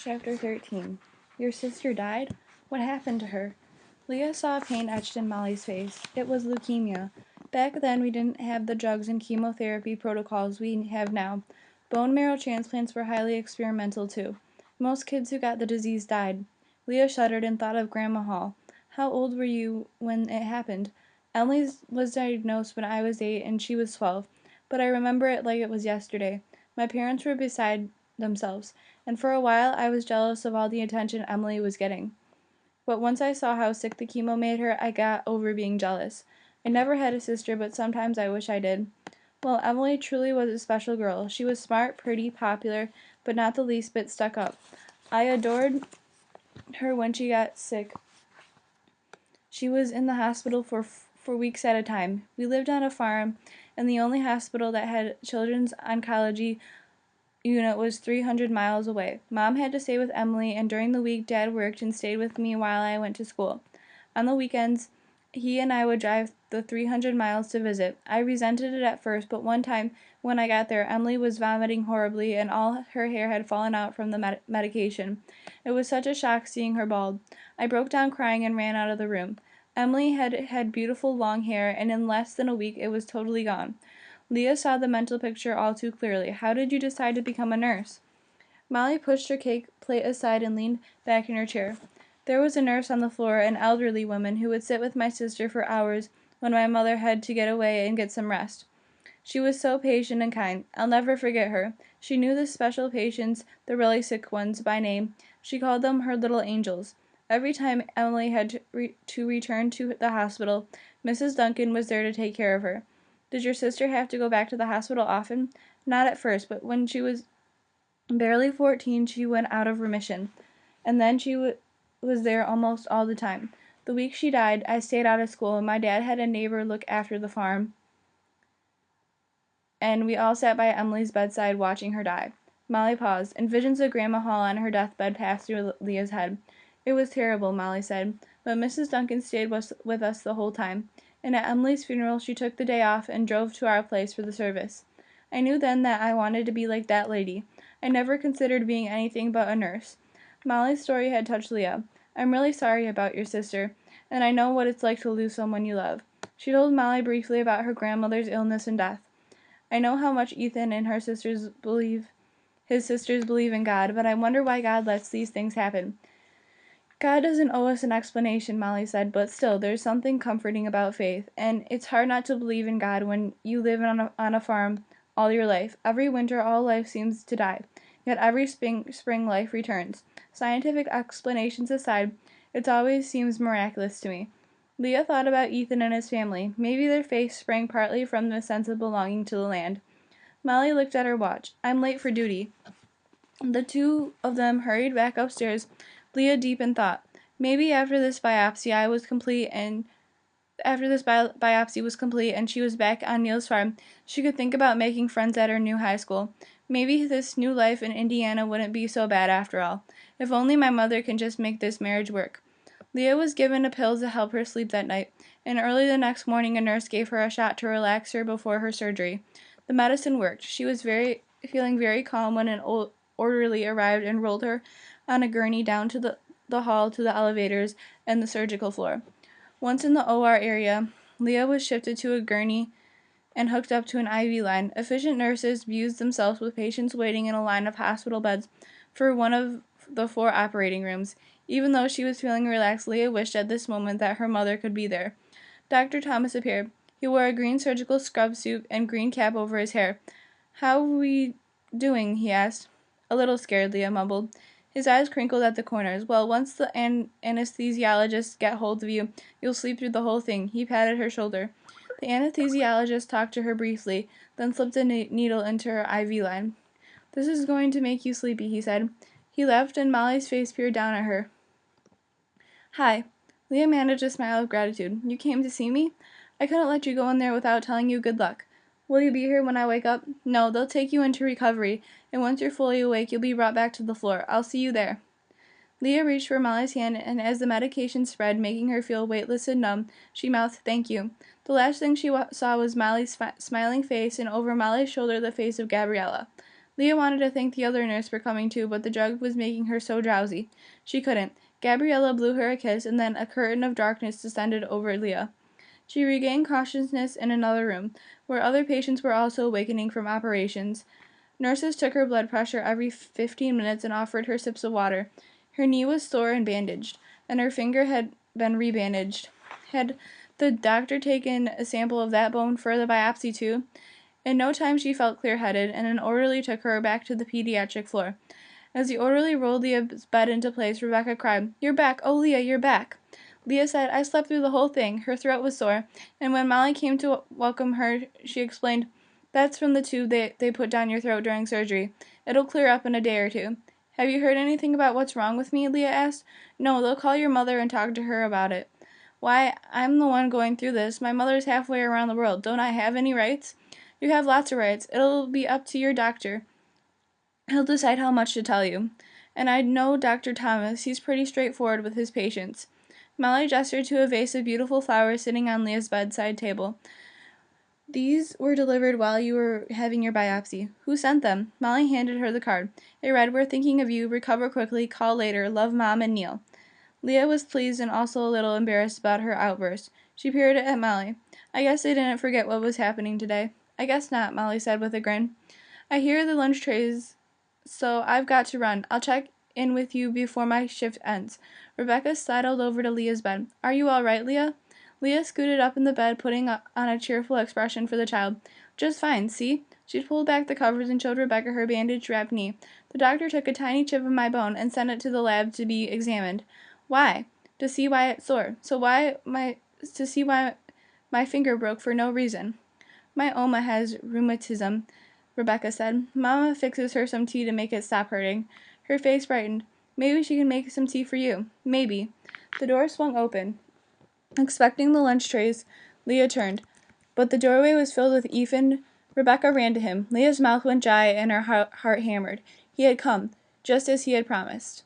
Chapter 13. Your sister died? What happened to her? Leah saw pain etched in Molly's face. It was leukemia. Back then, we didn't have the drugs and chemotherapy protocols we have now. Bone marrow transplants were highly experimental, too. Most kids who got the disease died. Leah shuddered and thought of Grandma Hall. How old were you when it happened? Emily was diagnosed when I was 8 and she was 12, but I remember it like it was yesterday. My parents were beside themselves, and for a while I was jealous of all the attention Emily was getting. But once I saw how sick the chemo made her, I got over being jealous. I never had a sister, but sometimes I wish I did. Well, Emily truly was a special girl. She was smart, pretty, popular, but not the least bit stuck up. I adored her when she got sick. She was in the hospital for weeks at a time. We lived on a farm, and the only hospital that had children's oncology unit was 300 miles away. Mom had to stay with Emily, and during the week Dad worked and stayed with me while I went to school. On the weekends, he and I would drive the 300 miles to visit. I resented it at first, but one time when I got there, Emily was vomiting horribly and all her hair had fallen out from the medication. It was such a shock seeing her bald. I broke down crying and ran out of the room. Emily had beautiful long hair, and in less than a week it was totally gone. Leah saw the mental picture all too clearly. How did you decide to become a nurse? Molly pushed her cake plate aside and leaned back in her chair. There was a nurse on the floor, an elderly woman, who would sit with my sister for hours when my mother had to get away and get some rest. She was so patient and kind. I'll never forget her. She knew the special patients, the really sick ones, by name. She called them her little angels. Every time Emily had to return to the hospital, Mrs. Duncan was there to take care of her. Did your sister have to go back to the hospital often? Not at first, but when she was barely 14, she went out of remission. And then she was there almost all the time. The week she died, I stayed out of school, and my dad had a neighbor look after the farm, and we all sat by Emily's bedside watching her die. Molly paused, and visions of Grandma Hall on her deathbed passed through Leah's head. It was terrible, Molly said, but Mrs. Duncan stayed with us the whole time, and at Emily's funeral she took the day off and drove to our place for the service. I knew then that I wanted to be like that lady. I never considered being anything but a nurse. Molly's story had touched Leah. I'm really sorry about your sister, and I know what it's like to lose someone you love. She told Molly briefly about her grandmother's illness and death. I know how much Ethan and his sisters believe in God, but I wonder why God lets these things happen. God doesn't owe us an explanation, Molly said, but still, there's something comforting about faith, and it's hard not to believe in God when you live on a farm all your life. Every winter, all life seems to die, yet every spring life returns. Scientific explanations aside, it always seems miraculous to me. Leah thought about Ethan and his family. Maybe their faith sprang partly from the sense of belonging to the land. Molly looked at her watch. I'm late for duty. The two of them hurried back upstairs, Leah deep in thought. Maybe after this biopsy was complete and she was back on Neil's farm, she could think about making friends at her new high school. Maybe this new life in Indiana wouldn't be so bad after all. If only my mother can just make this marriage work. Leah was given a pill to help her sleep that night, and early the next morning a nurse gave her a shot to relax her before her surgery. The medicine worked. She was feeling very calm when an orderly arrived and rolled her on a gurney down to the hall to the elevators and the surgical floor. Once in the OR area, Leah was shifted to a gurney and hooked up to an IV line. Efficient nurses amused themselves with patients waiting in a line of hospital beds for one of the 4 operating rooms. Even though she was feeling relaxed, Leah wished at this moment that her mother could be there. Dr. Thomas appeared. He wore a green surgical scrub suit and green cap over his hair. How are we doing? He asked. A little scared, Leah mumbled. His eyes crinkled at the corners. Well, once the anesthesiologists get hold of you, you'll sleep through the whole thing. He patted her shoulder. The anesthesiologist talked to her briefly, then slipped a needle into her IV line. This is going to make you sleepy, he said. He left, and Molly's face peered down at her. Hi. Leah managed a smile of gratitude. You came to see me? I couldn't let you go in there without telling you good luck. Will you be here when I wake up? No, they'll take you into recovery, and once you're fully awake, you'll be brought back to the floor. I'll see you there. Leah reached for Molly's hand, and as the medication spread, making her feel weightless and numb, she mouthed, Thank you. The last thing she saw was Molly's smiling face, and over Molly's shoulder the face of Gabriella. Leah wanted to thank the other nurse for coming too, but the drug was making her so drowsy. She couldn't. Gabriella blew her a kiss, and then a curtain of darkness descended over Leah. She regained consciousness in another room, where other patients were also awakening from operations. Nurses took her blood pressure every 15 minutes and offered her sips of water. Her knee was sore and bandaged, and her finger had been rebandaged. Had the doctor taken a sample of that bone for the biopsy too? In no time she felt clear-headed, and an orderly took her back to the pediatric floor. As the orderly rolled Leah's bed into place, Rebecca cried, "You're back! Oh, Leah, you're back!" Leah said, "I slept through the whole thing." Her throat was sore, and when Molly came to welcome her, she explained, "That's from the tube they put down your throat during surgery. It'll clear up in a day or two." "Have you heard anything about what's wrong with me?" Leah asked. "No, they'll call your mother and talk to her about it." "Why, I'm the one going through this. My mother's halfway around the world. Don't I have any rights?" "You have lots of rights. It'll be up to your doctor. He'll decide how much to tell you. And I know Dr. Thomas. He's pretty straightforward with his patients." Molly gestured to a vase of beautiful flowers sitting on Leah's bedside table. "These were delivered while you were having your biopsy." "Who sent them?" Molly handed her the card. It read, "We're thinking of you. Recover quickly. Call later. Love, Mom and Neil." Leah was pleased and also a little embarrassed about her outburst. She peered at Molly. "I guess they didn't forget what was happening today." "I guess not," Molly said with a grin. "I hear the lunch trays, so I've got to run. I'll check in with you before my shift ends." Rebecca sidled over to Leah's bed. "Are you all right, Leah?" Leah scooted up in the bed, putting on a cheerful expression for the child. "Just fine, see?" She pulled back the covers and showed Rebecca her bandage-wrapped knee. "The doctor took a tiny chip of my bone and sent it to the lab to be examined." "Why?" "To see why it's sore. To see why my finger broke for no reason." "My Oma has rheumatism," Rebecca said. "Mama fixes her some tea to make it stop hurting." Her face brightened. "Maybe she can make some tea for you." "Maybe." The door swung open. Expecting the lunch trays, Leah turned, but the doorway was filled with Ethan. Rebecca ran to him. Leah's mouth went dry and her heart hammered. He had come, just as he had promised.